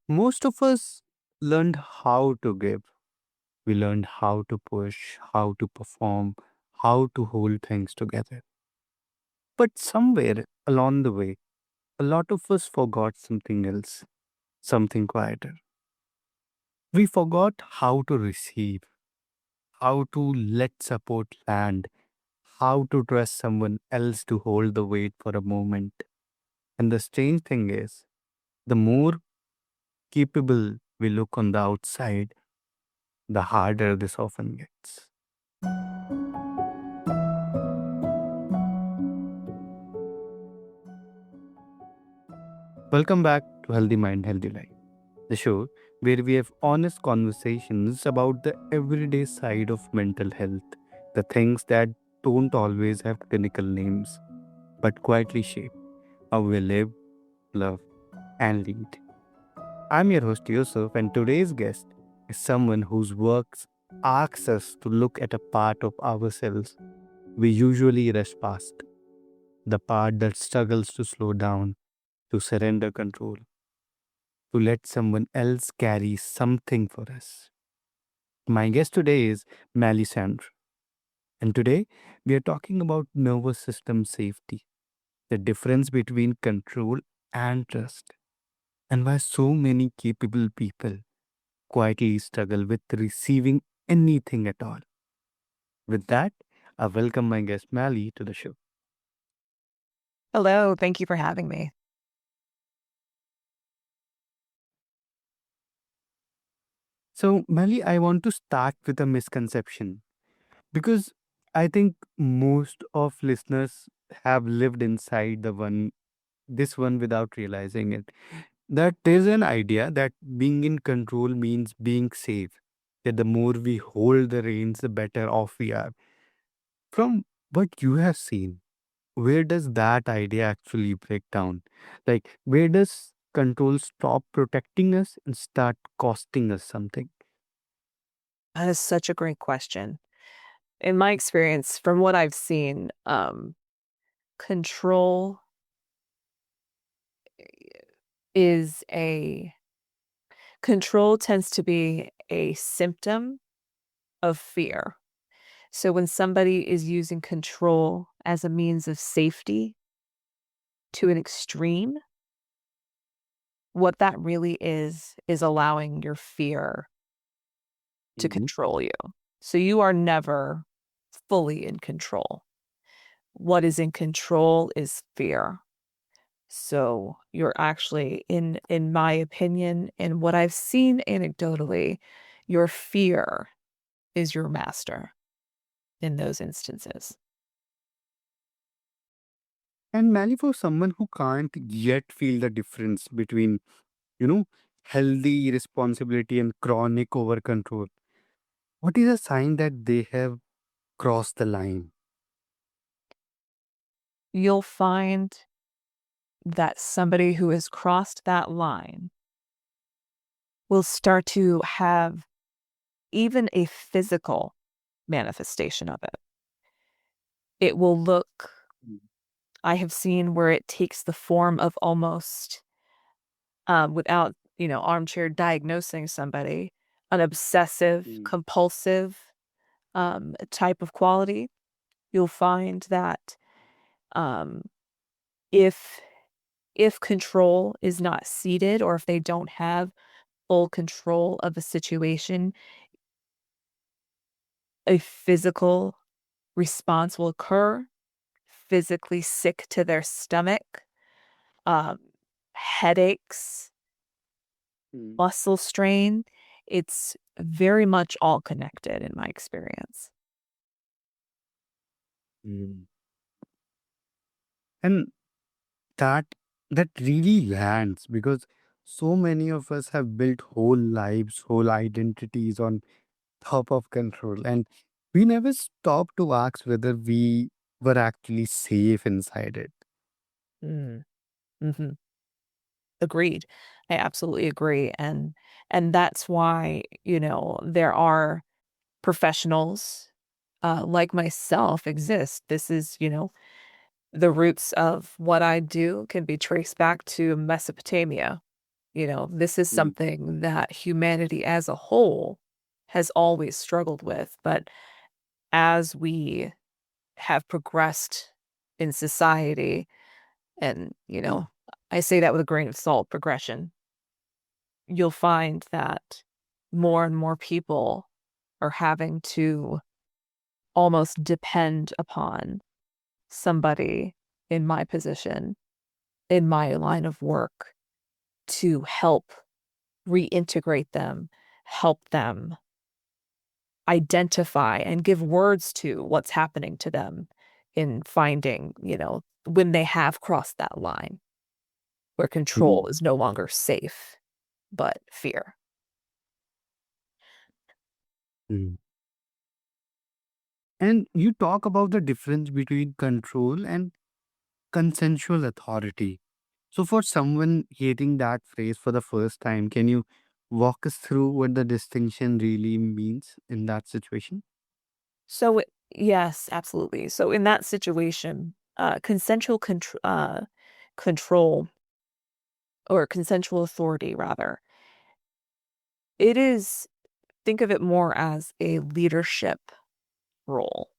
Most of us learned how to give. We learned how to push, how to perform, how to hold things together. But somewhere along the way, a lot of us forgot something else, something quieter. We forgot how to receive, how to let support land, how to trust someone else to hold the weight for a moment. And the strange thing is, the more capable we look on the outside, the harder this often gets. Welcome back to Healthy Mind, Healthy Life, the show where we have honest conversations about the everyday side of mental health, the things that don't always have clinical names, but quietly shape how we live, love, and lead. I'm your host Yusuf, and today's guest is someone whose works asks us to look at a part of ourselves we usually rush past, the part that struggles to slow down, to surrender control, to let someone else carry something for us. My guest today is Malisandre, and today we are talking about nervous system safety, the difference between control and trust, and why so many capable people quietly struggle with receiving anything at all. With that, I welcome my guest Mally to the show. Hello, thank you for having me. So, Mally, I want to start with a misconception because I think most of listeners have lived inside this one without realizing it. That there's an idea that being in control means being safe. That the more we hold the reins, the better off we are. From what you have seen, where does that idea actually break down? Like, where does control stop protecting us and start costing us something? That is such a great question. In my experience, from what I've seen, control is a control tends to be a symptom of fear. So when somebody is using control as a means of safety to an extreme, what that really is allowing your fear to Mhm. control you. So you are never fully in control. What is in control is fear. So you're actually in my opinion and what I've seen anecdotally, your fear is your master in those instances. And Mally, for someone who can't yet feel the difference between, you know, healthy responsibility and chronic over control, what is a sign that they have crossed the line? You'll find that somebody who has crossed that line will start to have even a physical manifestation of it. It will look I have seen where it takes the form of almost without, armchair diagnosing somebody, an obsessive, Mm. compulsive type of quality, you'll find that um, if if control is not seated or if they don't have full control of a situation, a physical response will occur, physically sick to their stomach, um, headaches, Mm. muscle strain. It's very much all connected in my experience. Mm. And that that really lands because so many of us have built whole lives, whole identities on top of control, and we never stop to ask whether we were actually safe inside it. Mm, mhm. Agreed. I absolutely agree, and that's why, there are professionals, like myself exist. This is, the roots of what I do can be traced back to Mesopotamia. This is Mm. something that humanity as a whole has always struggled with. But as we have progressed in society, and, I say that with a grain of salt, progression, you'll find that more and more people are having to almost depend upon somebody in my position, in my line of work, to help reintegrate them, help them identify and give words to what's happening to them in finding, when they have crossed that line where Mhm. control is no longer safe, but fear. Mm. And you talk about the difference between control and consensual authority. So, for someone hearing that phrase for the first time, can you walk us through what the distinction really means in that situation? So, yes, absolutely. So, in that situation, control or consensual authority, rather, it is, think of it more as a leadership role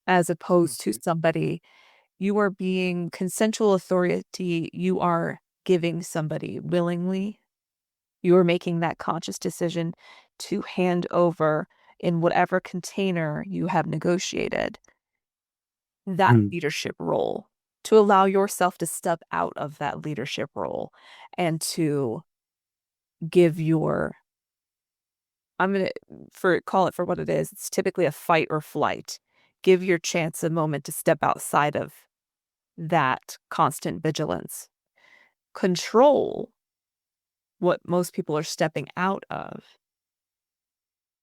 as opposed to Okay. somebody you are being consensual authority, you are giving somebody willingly. You are making that conscious decision to hand over in whatever container you have negotiated that Mm. leadership role, to allow yourself to step out of that leadership role and to give your, I'm going to for call it for what it is. It's typically a fight or flight. Give your chance a moment to step outside of that constant vigilance. Control, what most people are stepping out of,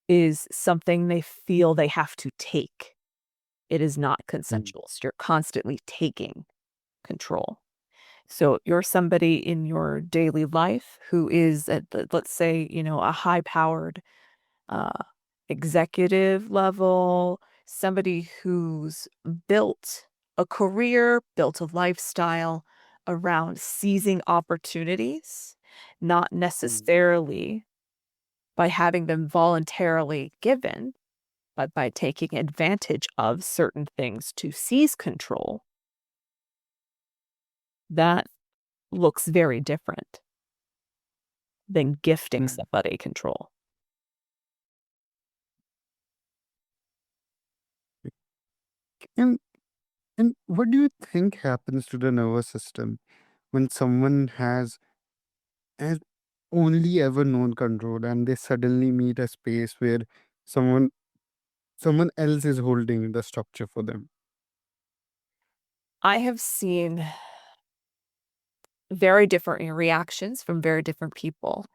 is something they feel they have to take. It is not Mm. consensual. So you're constantly taking control. So you're somebody in your daily life who is at let's say, a high powered uh, executive level, somebody who's built a career, built a lifestyle around seizing opportunities, not Mm. necessarily by having them voluntarily given, but by taking advantage of certain things to seize control. That looks very different than gifting Mm. somebody control. And and what do you think happens to the nervous system when someone has only ever known control and they suddenly meet a space where someone someone else is holding the structure for them? I have seen very different reactions from very different people.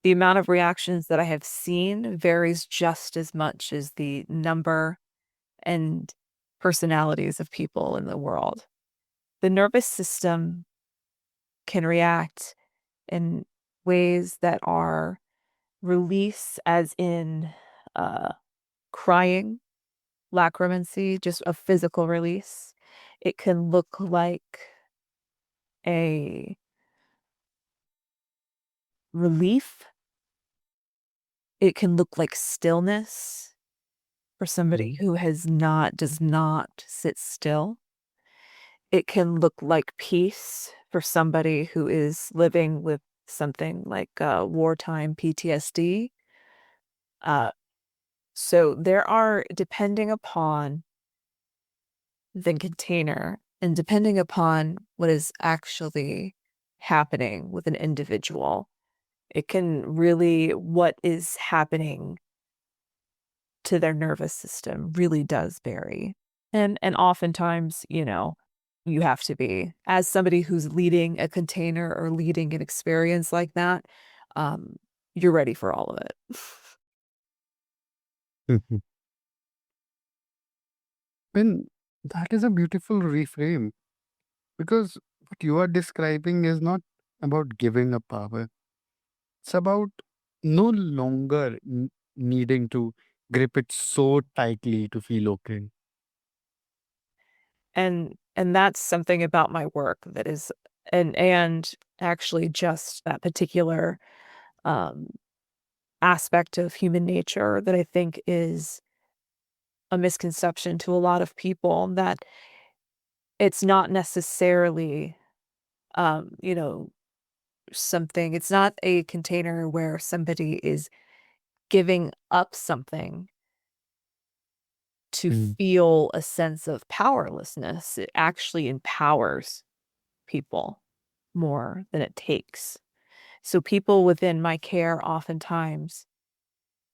The amount of reactions that I have seen varies just as much as the number and personalities of people in the world. The nervous system can react in ways that are release, as in uh, crying, lacrimancy, just a physical release. It can look like a relief. It can look like stillness for somebody Mm. who does not sit still. It can look like peace for somebody who is living with something like wartime PTSD. Uh, so there are, depending upon the container and depending upon what is actually happening with an individual, it can really, what is happening to their nervous system really does vary. And oftentimes, you have to be, as somebody who's leading a container or leading an experience like that, um, you're ready for all of it. Mhm. And that is a beautiful reframe because what you are describing is not about giving up power. It's about no longer needing to grip it so tightly to feel okay. And that's something about my work that is and actually just that particular um, aspect of human nature that I think is a misconception to a lot of people, that it's not necessarily, you know, something, it's not a container where somebody is giving up something to Mm. feel a sense of powerlessness. It actually empowers people more than it takes. So people within my care oftentimes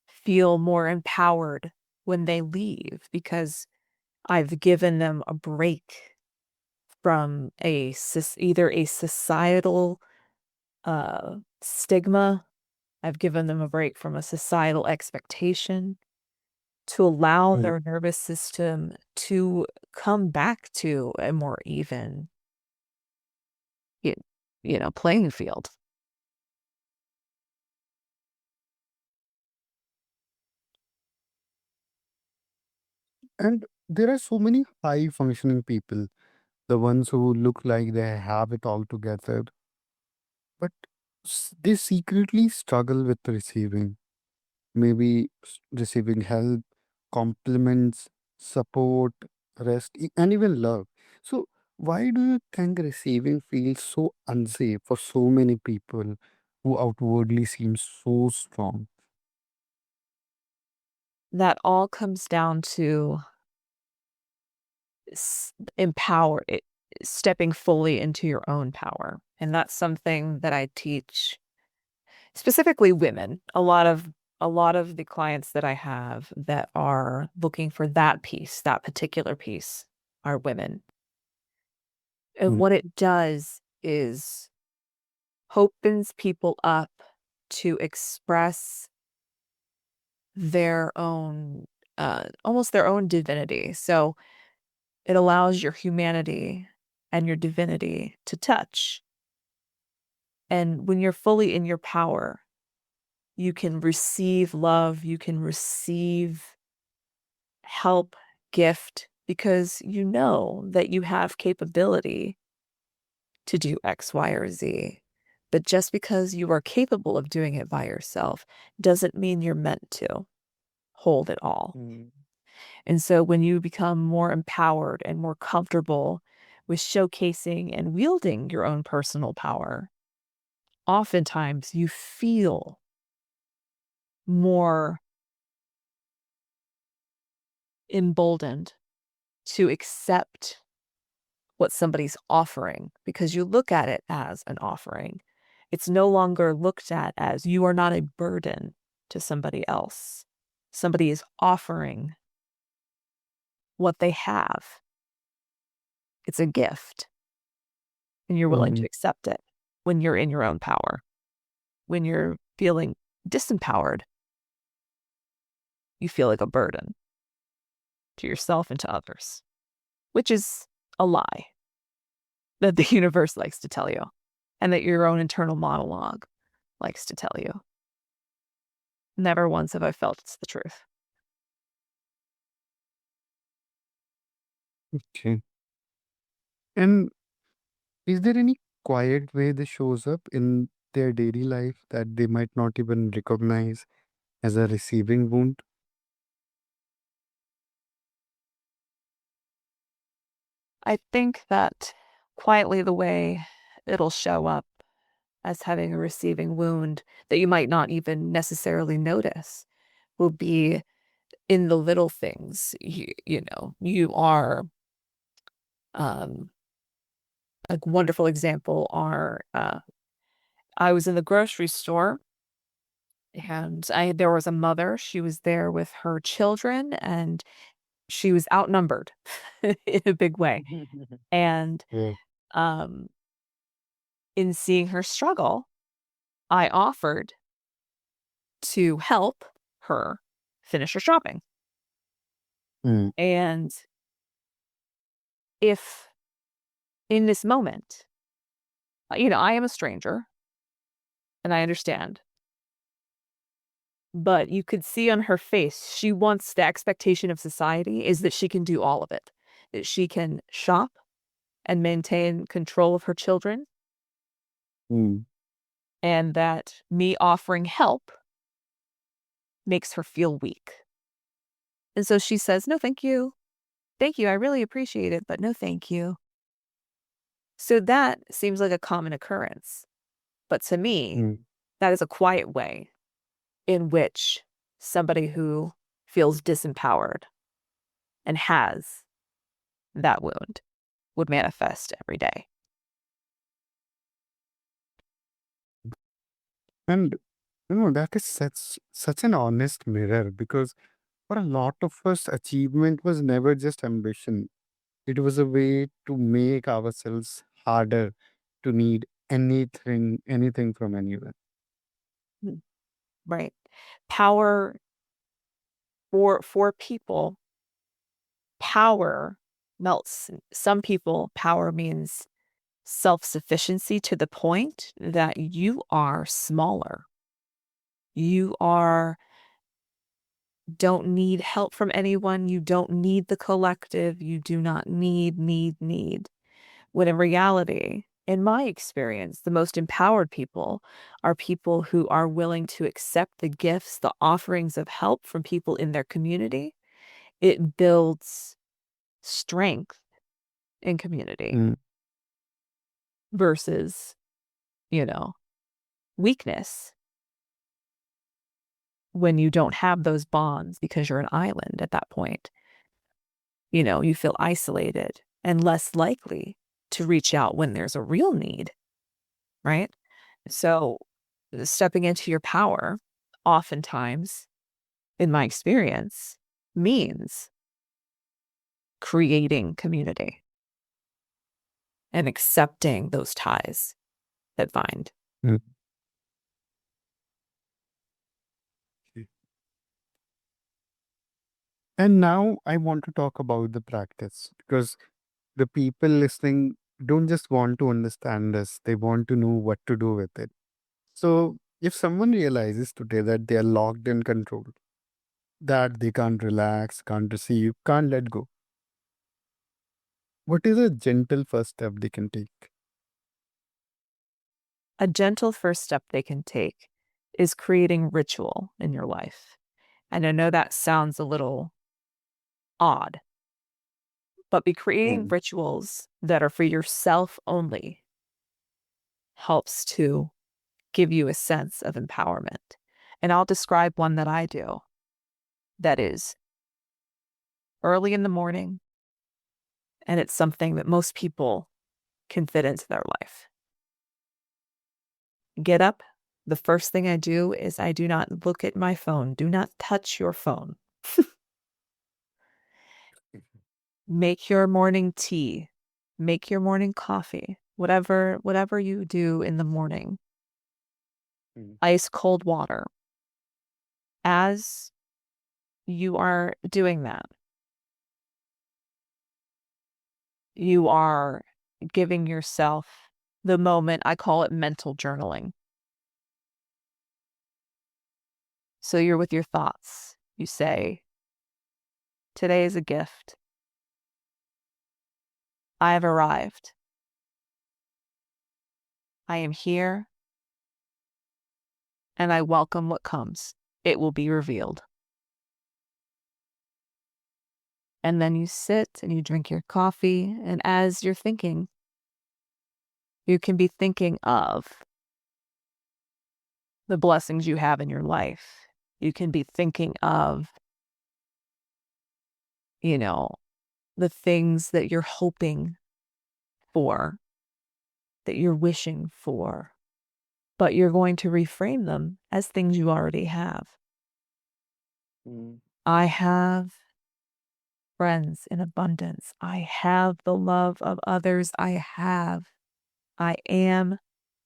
feel more empowered when they leave because I've given them a break from either a societal stigma. I've given them a break from a societal expectation to allow Right. their nervous system to come back to a more even, y- playing field. And there are so many high functioning people, the ones who look like they have it all together, but they secretly struggle with receiving. Maybe receiving help, compliments, support, rest, and even love. So, why do you think receiving feels so unsafe for so many people who outwardly seem so strong? That all comes down to empower it, stepping fully into your own power. And that's something that I teach specifically women. A lot of the clients that I have that are looking for that piece, that particular piece, are women. And Mm. what it does is opens people up to express their own, almost their own divinity. So it allows your humanity and your divinity to touch. And when you're fully in your power, you can receive love, you can receive help, gift, because you know that you have capability to do X, Y, or Z. But just because you are capable of doing it by yourself doesn't mean you're meant to hold it all. Mm. And so when you become more empowered and more comfortable with showcasing and wielding your own personal power, oftentimes you feel more emboldened to accept what somebody's offering because you look at it as an offering. It's no longer looked at as you are not a burden to somebody else. Somebody is offering what they have. It's a gift, and you're willing to Mm. accept it when you're in your own power. When you're feeling disempowered, you feel like a burden to yourself and to others, which is a lie that the universe likes to tell you and that your own internal monologue likes to tell you. Never once have I felt it's the truth. Okay. And is there any quiet way this shows up in their daily life that they might not even recognize as a receiving wound? I think that quietly the way it'll show up as having a receiving wound that you might not even necessarily notice will be in the little things. You are, um, a wonderful example are, I was in the grocery store and there was a mother. She was there with her children and she was outnumbered in a big way. And Yeah. um, in seeing her struggle, I offered to help her finish her shopping. Mm. And if in this moment, I am a stranger and I understand, but you could see on her face, she wants the expectation of society is that she can do all of it, that she can shop and maintain control of her children. Mm. and that me offering help makes her feel weak. And so she says, "No, thank you. Thank you. I really appreciate it, but no, thank you." So that seems like a common occurrence. But to me, Mm. that is a quiet way in which somebody who feels disempowered and has that wound would manifest every day. And that is such an honest mirror, because for a lot of us, achievement was never just ambition. It was a way to make ourselves harder to need anything from anyone. Mm, right. Power for people, power melts. Some people, power means self-sufficiency to the point that you are smaller. You are don't need help from anyone. You don't need the collective. You do not need. When in reality, in my experience, the most empowered people are people who are willing to accept the gifts, the offerings of help from people in their community. It builds strength in community Mm. versus, you know, weakness when you don't have those bonds because you're an island at that point. You feel isolated and less likely to reach out when there's a real need, right? So, stepping into your power, oftentimes, in my experience, means creating community and accepting those ties that bind. Mm. And now I want to talk about the practice, because the people listening don't just want to understand us, they want to know what to do with it. So, if someone realizes today that they are locked in control, that they can't relax, can't receive, can't let go, what is a gentle first step they can take? A gentle first step they can take is creating ritual in your life. And I know that sounds a little odd, but be creating Mm. rituals that are for yourself only helps to give you a sense of empowerment. And I'll describe one that I do that is early in the morning, and it's something that most people can fit into their life. Get up. The first thing I do is I do not look at my phone. Do not touch your phone. Make your morning tea. Make your morning coffee. Whatever you do in the morning. Mm. Ice cold water. As you are doing that, you are giving yourself the moment. I call it mental journaling. So you're with your thoughts. You say, "Today is a gift. I have arrived. I am here, and I welcome what comes. It will be revealed." And then you sit and you drink your coffee. And as you're thinking, you can be thinking of the blessings you have in your life. You can be thinking of, you know, the things that you're hoping for, that you're wishing for, but you're going to reframe them as things you already have. Mm. I have friends in abundance. I have the love of others. I am,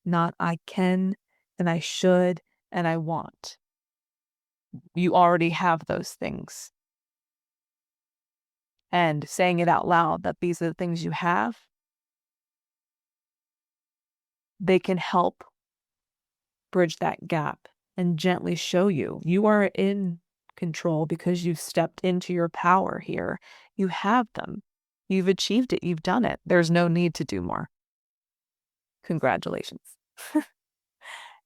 not I can, and I should, and I want. You already have those things. And saying it out loud that these are the things you have, they can help bridge that gap and gently show you are in control because you've stepped into your power here. You have them. You've achieved it. You've done it. There's no need to do more. Congratulations.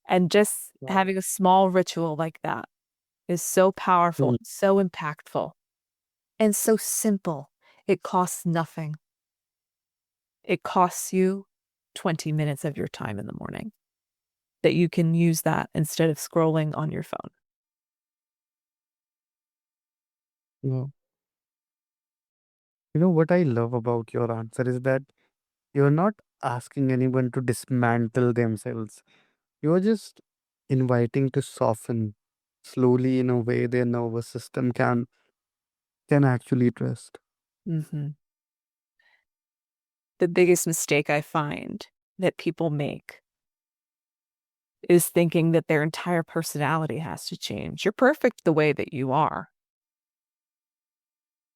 And just Wow. having a small ritual like that is so powerful, Mm. so impactful, and so simple. It costs nothing. It costs you 20 minutes of your time in the morning that you can use that instead of scrolling on your phone. Wow. You know what I love about your answer is that you're not asking anyone to dismantle themselves. You're just inviting to soften slowly in a way their nervous system can actually trust. Mhm. The biggest mistake I find that people make is thinking that their entire personality has to change. You're perfect the way that you are.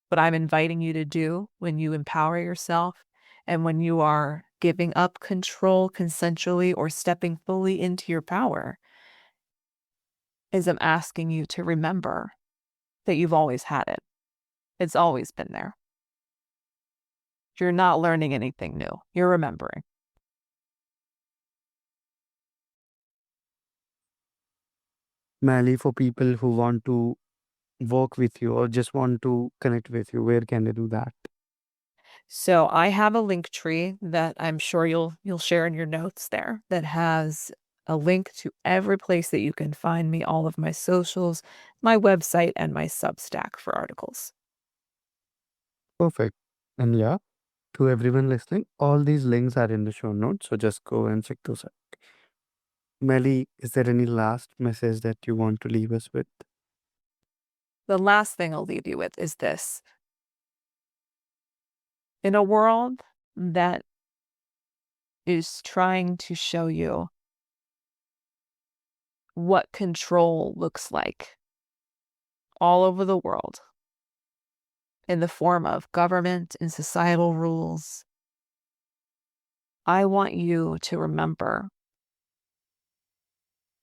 What I'm inviting you to do when you empower yourself and when you are giving up control consensually or stepping fully into your power is I'm asking you to remember that you've always had it. It's always been there. You're not learning anything new. You're remembering. Mally, for people who want to work with you or just want to connect with you, where can they do that? So I have a link tree that I'm sure you'll share in your notes there that has a link to every place that you can find me, all of my socials, my website, and my Substack for articles. Perfect. And yeah, to everyone listening, all these links are in the show notes, so just go and check those out. Melly, is there any last message that you want to leave us with? The last thing I'll leave you with is this. In a world that is trying to show you what control looks like all over the world in the form of government and societal rules, I want you to remember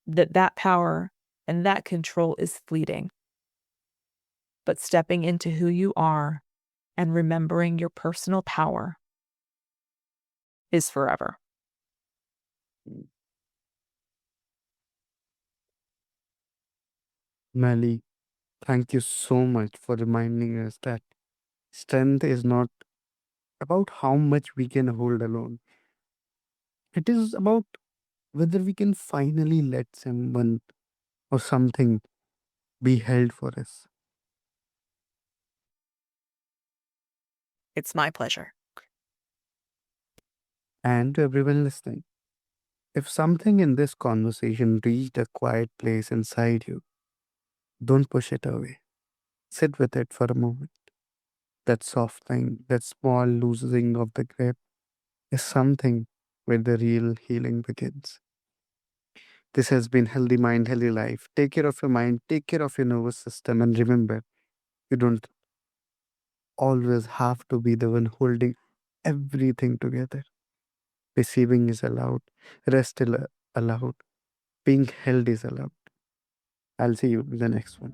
that that power and that control is fleeting. But stepping into who you are and remembering your personal power is forever. Melly, thank you so much for reminding us that strength is not about how much we can hold alone. It is about whether we can finally let someone or something be held for us. It's my pleasure. And to everyone listening, if something in this conversation reached a quiet place inside you, don't push it away. Sit with it for a moment. That softening, that small loosening of the grip is something where the real healing begins. This has been Healthy Mind, Healthy Life. Take care of your mind, take care of your nervous system, and remember, you don't always have to be the one holding everything together. Receiving is allowed, rest is allowed, being held is allowed. I'll see you in the next one.